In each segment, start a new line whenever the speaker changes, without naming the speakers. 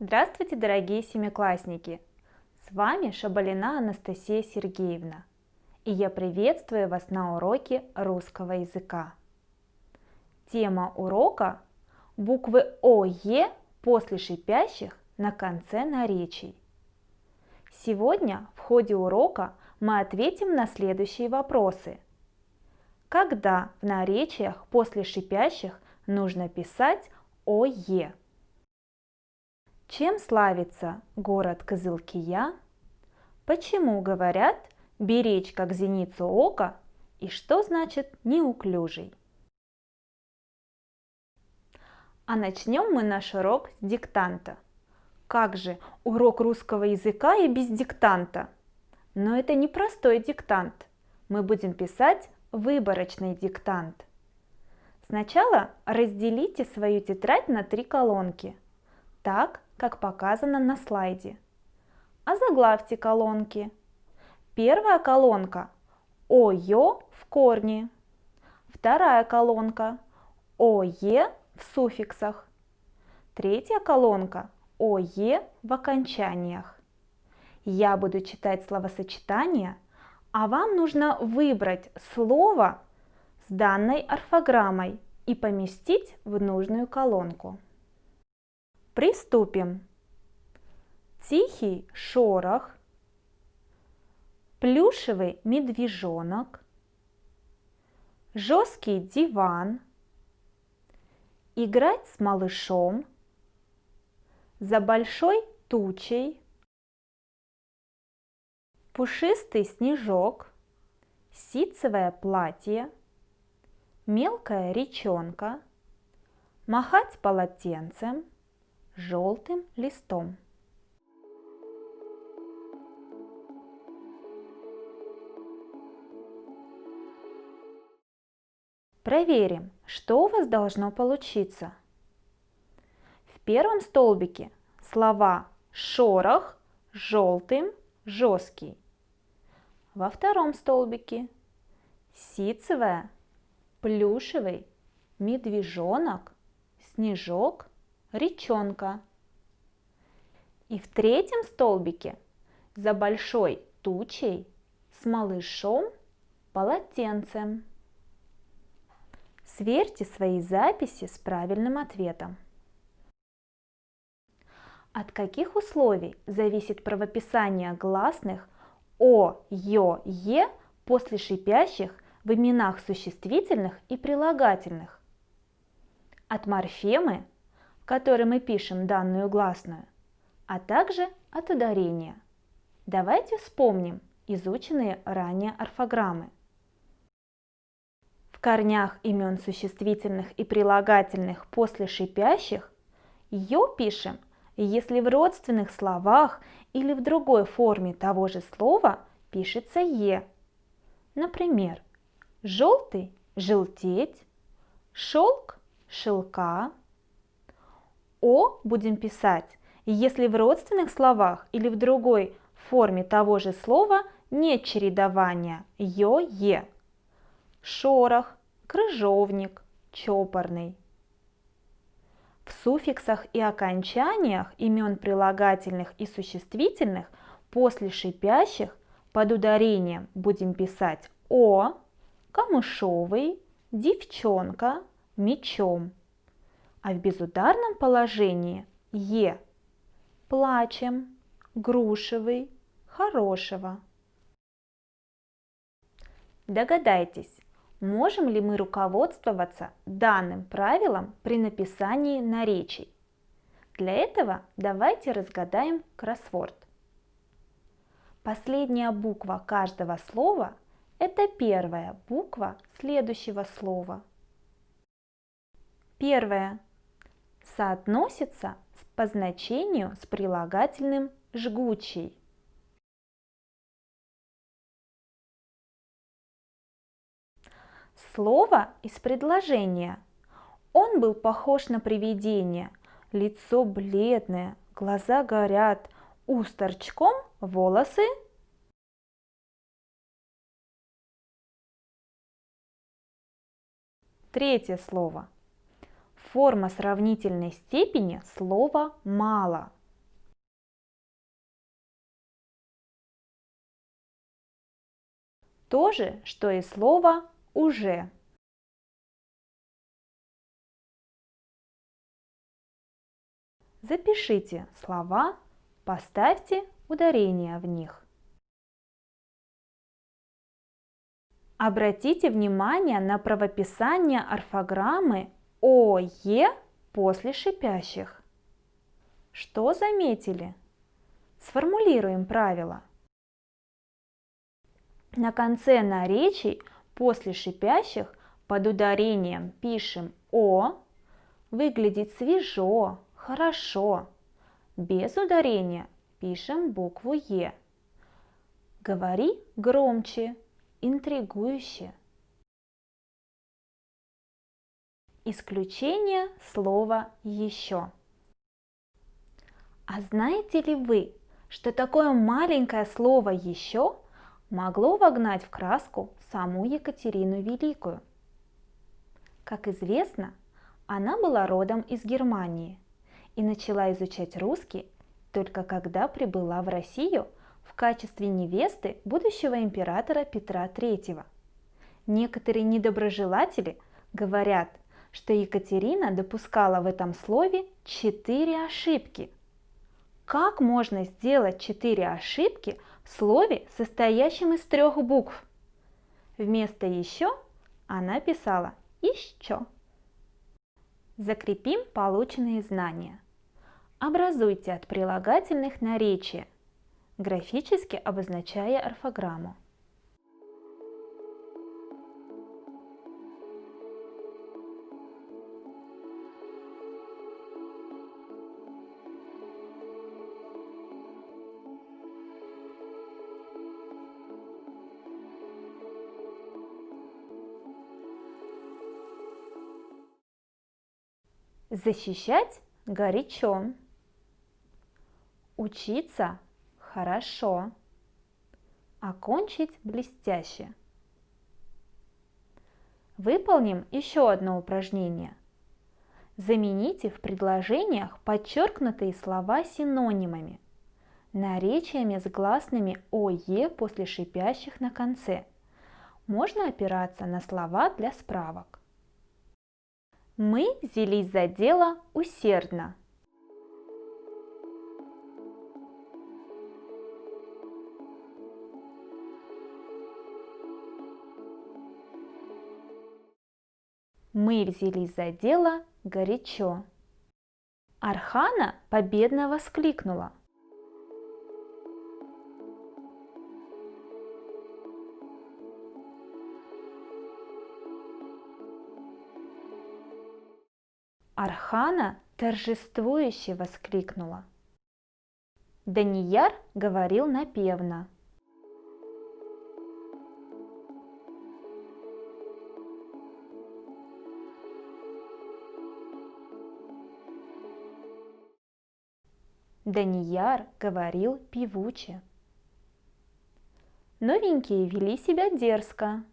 Здравствуйте, дорогие семиклассники! С вами Шабалина Анастасия Сергеевна, и я приветствую вас на уроке русского языка. Тема урока – буквы ОЕ после шипящих на конце наречий. Сегодня в ходе урока мы ответим на следующие вопросы. Когда в наречиях после шипящих нужно писать ОЕ? Чем славится город Кызылкия? Почему говорят «беречь как зеницу ока» и что значит «неуклюжий»? А начнем мы наш урок с диктанта. Как же урок русского языка и без диктанта? Но это не простой диктант. Мы будем писать выборочный диктант. Сначала разделите свою тетрадь на 3 колонки, так, как показано на слайде. Озаглавьте колонки. Первая колонка – ОЕ в корне. Вторая колонка – ОЕ в суффиксах. Третья колонка – ОЕ в окончаниях. Я буду читать словосочетания, а вам нужно выбрать слово с данной орфограммой и поместить в нужную колонку. Приступим. Тихий шорох, плюшевый медвежонок, жесткий диван, играть с малышом, за большой тучей, пушистый снежок, ситцевое платье, мелкая речонка, махать полотенцем, желтым листом. Проверим, что у вас должно получиться. В первом столбике слова шорох, желтым, жесткий. Во втором столбике ситцевая, плюшевый, медвежонок, снежок, речонка. И в третьем столбике за большой тучей с малышом, полотенцем. Сверьте свои записи с правильным ответом. От каких условий зависит правописание гласных о, ё, е после шипящих в именах существительных и прилагательных? От морфемы, в которой мы пишем данную гласную, а также от ударения. Давайте вспомним изученные ранее орфограммы. В корнях имен существительных и прилагательных после шипящих «ё» пишем, если в родственных словах или в другой форме того же слова пишется «е». Например, желтый – желтеть, шелк – шелка. «О» будем писать, если в родственных словах или в другой форме того же слова нет чередования «ё-е». Шорох, крыжовник, чопорный. В суффиксах и окончаниях имен прилагательных и существительных после шипящих под ударением будем писать «о», камышовый, девчонка, мечом. А в безударном положении «е», плачем, грушевый, хорошего. Догадайтесь, можем ли мы руководствоваться данным правилом при написании наречий? Для этого давайте разгадаем кроссворд. Последняя буква каждого слова – это первая буква следующего слова. Первая соотносится по значению с прилагательным «жгучий». Слово из предложения. Он был похож на привидение. Лицо бледное, глаза горят, ус торчком, волосы. Третье слово. Форма сравнительной степени слова «мало». То же, что и слово «уже». Запишите слова, поставьте ударение в них. Обратите внимание на правописание орфограммы ОЕ после шипящих. Что заметили? Сформулируем правило. На конце наречий после шипящих под ударением пишем «о», выглядит свежо, хорошо. Без ударения пишем букву «е». Говори громче, интригующе. Исключение слова «еще». А знаете ли вы, что такое маленькое слово «еще» могло вогнать в краску саму Екатерину Великую? Как известно, она была родом из Германии и начала изучать русский только когда прибыла в Россию в качестве невесты будущего императора Петра III. Некоторые недоброжелатели говорят, что Екатерина допускала в этом слове 4 ошибки. Как можно сделать 4 ошибки в слове, состоящем из 3 букв? Вместо «еще» она писала «ищё». Закрепим полученные знания. Образуйте от прилагательных наречия, графически обозначая орфограмму. Защищать горячо. Учиться хорошо. Окончить блестяще. Выполним еще одно упражнение. Замените в предложениях подчеркнутые слова синонимами, наречиями с гласными ОЕ после шипящих на конце. Можно опираться на слова для справок. Мы взялись за дело усердно. Мы взялись за дело горячо. Архана победно воскликнула. Архана торжествующе воскликнула. Данияр говорил напевно. Данияр говорил певуче. Новенькие вели себя дерзко.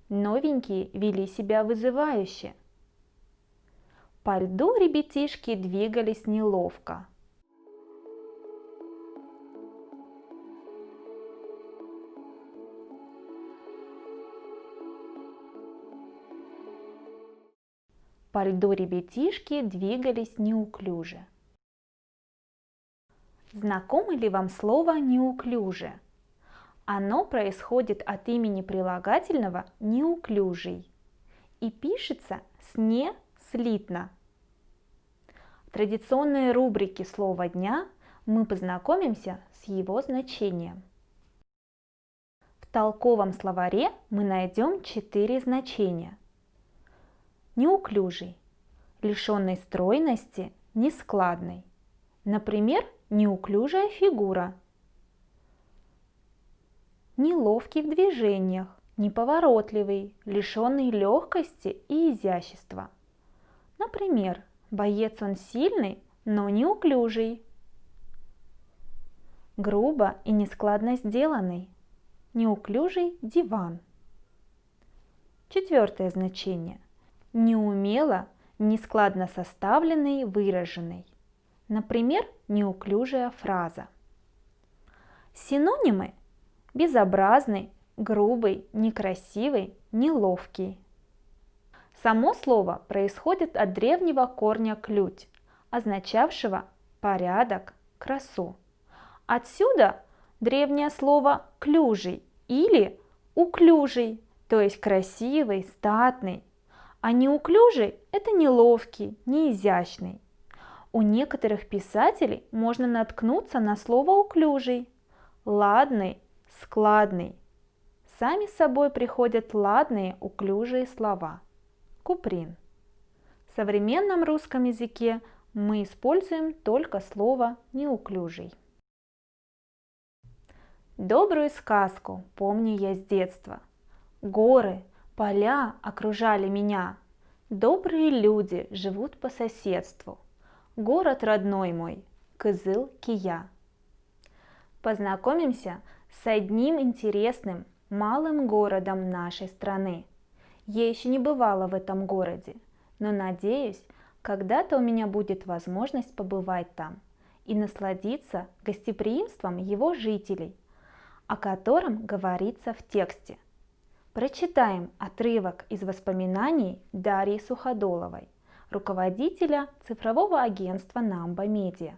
Новенькие вели себя вызывающе. По льду ребятишки двигались неловко. По льду ребятишки двигались неуклюже. Знакомо ли вам слово «неуклюже»? Оно происходит от имени прилагательного «неуклюжий» и пишется с «не» слитно. В традиционной рубрике «Слово дня» мы познакомимся с его значением. В толковом словаре мы найдем 4 значения. Неуклюжий, лишенный стройности, нескладный. Например, неуклюжая фигура. Неловкий в движениях, неповоротливый, лишенный легкости и изящества. Например, боец он сильный, но неуклюжий. Грубо и нескладно сделанный. Неуклюжий диван. 4 значение. неумело, нескладно составленный, выраженный. Например, неуклюжая фраза. Синонимы – безобразный, грубый, некрасивый, неловкий. Само слово происходит от древнего корня «клють», означавшего порядок, красу. Отсюда древнее слово «клюжий» или «уклюжий», то есть красивый, статный. А неуклюжий – это неловкий, неизящный. У некоторых писателей можно наткнуться на слово «уклюжий», ладный, складный. Сами собой приходят ладные, уклюжие слова. Куприн. В современном русском языке мы используем только слово «неуклюжий». Добрую сказку помню я с детства. Горы, поля окружали меня. Добрые люди живут по соседству. Город родной мой, Кызыл-Кия. Познакомимся с одним интересным малым городом нашей страны. Я еще не бывала в этом городе, но надеюсь, когда-то у меня будет возможность побывать там и насладиться гостеприимством его жителей, о котором говорится в тексте. Прочитаем отрывок из воспоминаний Дарьи Суходоловой, руководителя цифрового агентства «Намба Медиа».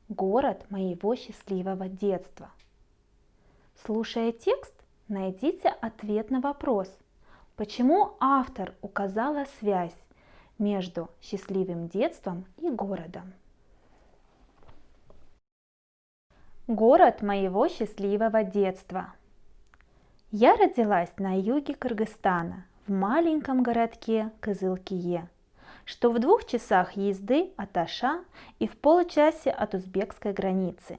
Город моего счастливого детства. Слушая текст, найдите ответ на вопрос, почему автор указала связь между счастливым детством и городом. Город моего счастливого детства. Я родилась на юге Кыргызстана, в маленьком городке Кызыл-Кие, что в 2 часах езды от Аша и в получасе от узбекской границы.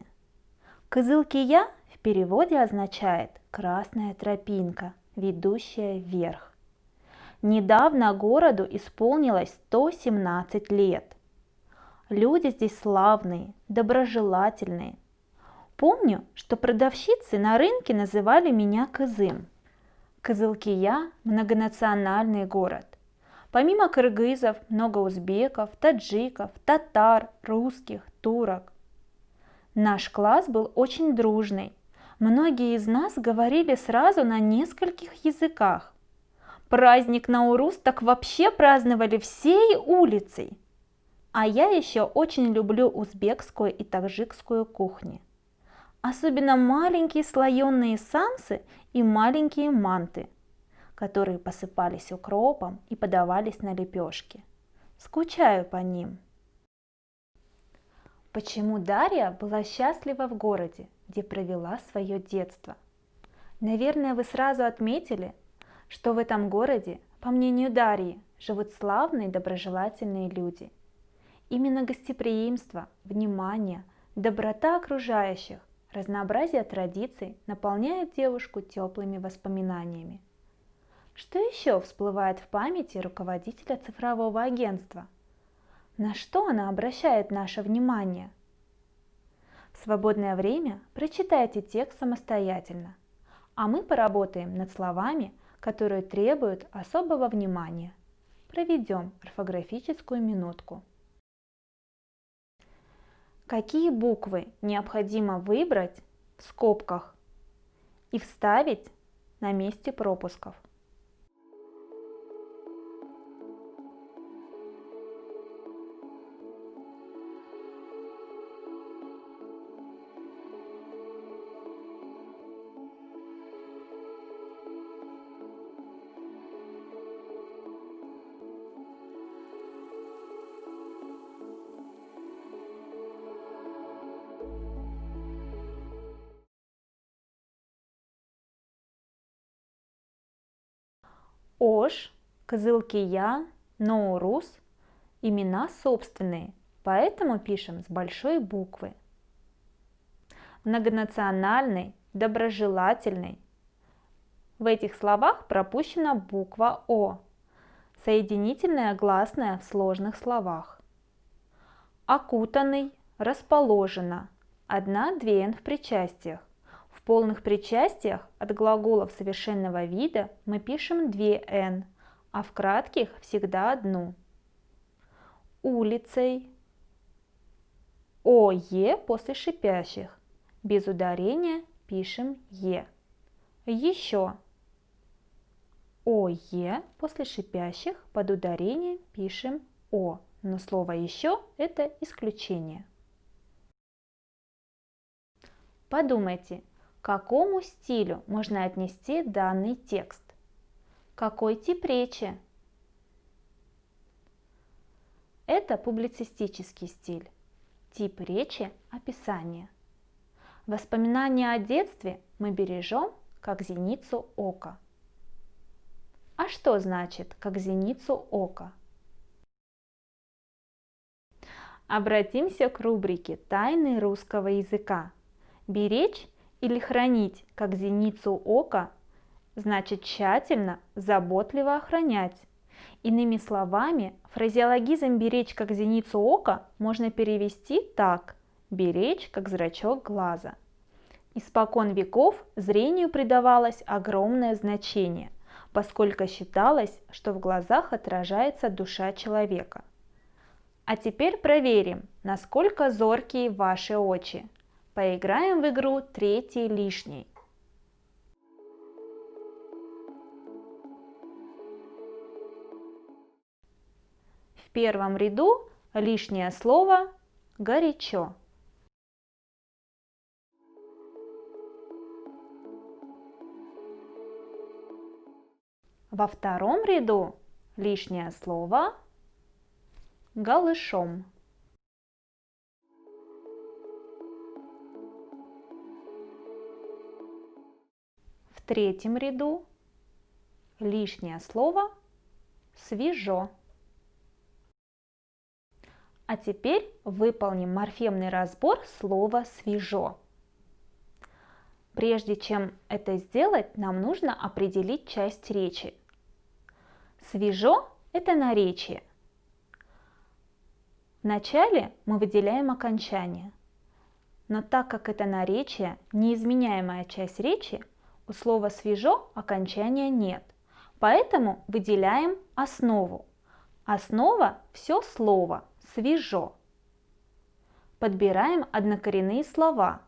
Кызыл-Кия в переводе означает «красная тропинка, ведущая вверх». Недавно городу исполнилось 117 лет. Люди здесь славные, доброжелательные. Помню, что продавщицы на рынке называли меня Кызым. Кызыл-Кия – многонациональный город. Помимо кыргызов, много узбеков, таджиков, татар, русских, турок. Наш класс был очень дружный. Многие из нас говорили сразу на нескольких языках. Праздник Наурус так вообще праздновали всей улицей. А я еще очень люблю узбекскую и таджикскую кухни. Особенно маленькие слоеные самсы и маленькие манты, которые посыпались укропом и подавались на лепешки. Скучаю по ним. Почему Дарья была счастлива в городе, где провела свое детство? Наверное, вы сразу отметили, что в этом городе, по мнению Дарьи, живут славные доброжелательные люди. Именно гостеприимство, внимание, доброта окружающих, разнообразие традиций наполняет девушку теплыми воспоминаниями. Что еще всплывает в памяти руководителя цифрового агентства? На что она обращает наше внимание? В свободное время прочитайте текст самостоятельно, а мы поработаем над словами, которые требуют особого внимания. Проведем орфографическую минутку. Какие буквы необходимо выбрать в скобках и вставить на месте пропусков? Ош, Кызыл-Кия, Наурус – имена собственные, поэтому пишем с большой буквы. Многонациональный, доброжелательный. В этих словах пропущена буква О, соединительная гласная в сложных словах. Окутанный, расположено, 1-2 «н» в причастиях. В полных причастиях от глаголов совершенного вида мы пишем 2 «н», а в кратких всегда одну. Улицей. ОЕ после шипящих. Без ударения пишем Е. Еще. ОЕ после шипящих под ударением пишем О. Но слово еще это исключение. Подумайте, к какому стилю можно отнести данный текст? Какой тип речи? Это публицистический стиль. Тип речи – описание. Воспоминания о детстве мы бережем как зеницу ока. А что значит как зеницу ока? Обратимся к рубрике «Тайны русского языка». Беречь или хранить как зеницу ока значит тщательно, заботливо охранять. Иными словами, фразеологизм «беречь как зеницу ока» можно перевести так: беречь как зрачок глаза. Испокон веков зрению придавалось огромное значение, поскольку считалось, что в глазах отражается душа человека. А теперь проверим, насколько зоркие ваши очи. Поиграем в игру «Третий лишний». В первом ряду лишнее слово «горячо». Во втором ряду лишнее слово «голышом». В третьем ряду лишнее слово «свежо». А теперь выполним морфемный разбор слова «свежо». Прежде чем это сделать, нам нужно определить часть речи. Свежо – это наречие. Вначале мы выделяем окончание, но так как это наречие – неизменяемая часть речи, у слова «свежо» окончания нет, поэтому выделяем основу. Основа – все слово «свежо». Подбираем однокоренные слова: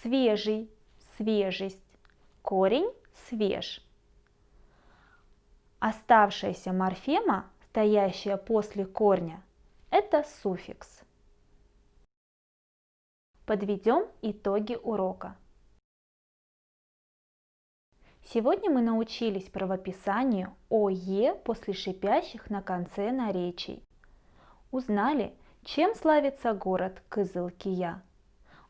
свежий, свежесть, корень свеж. Оставшаяся морфема, стоящая после корня, это суффикс. Подведем итоги урока. Сегодня мы научились правописанию ОЕ после шипящих на конце наречий. Узнали, чем славится город Кызылкия.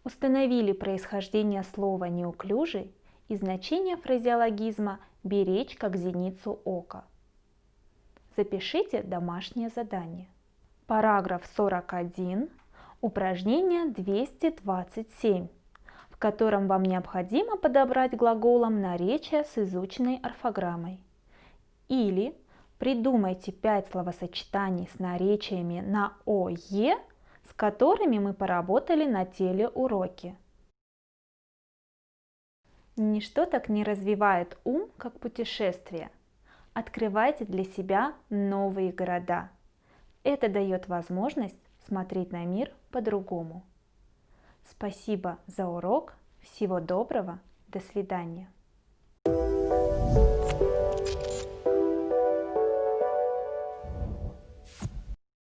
Установили происхождение слова «неуклюжий» и значение фразеологизма «беречь как зеницу ока». Запишите домашнее задание. Параграф 41, упражнение 227, в котором вам необходимо подобрать глаголом наречия с изученной орфограммой. Или придумайте 5 словосочетаний с наречиями на ОЕ, с которыми мы поработали на телеуроке. Ничто так не развивает ум, как путешествие. Открывайте для себя новые города. Это дает возможность смотреть на мир по-другому. Спасибо за урок. Всего доброго. До свидания.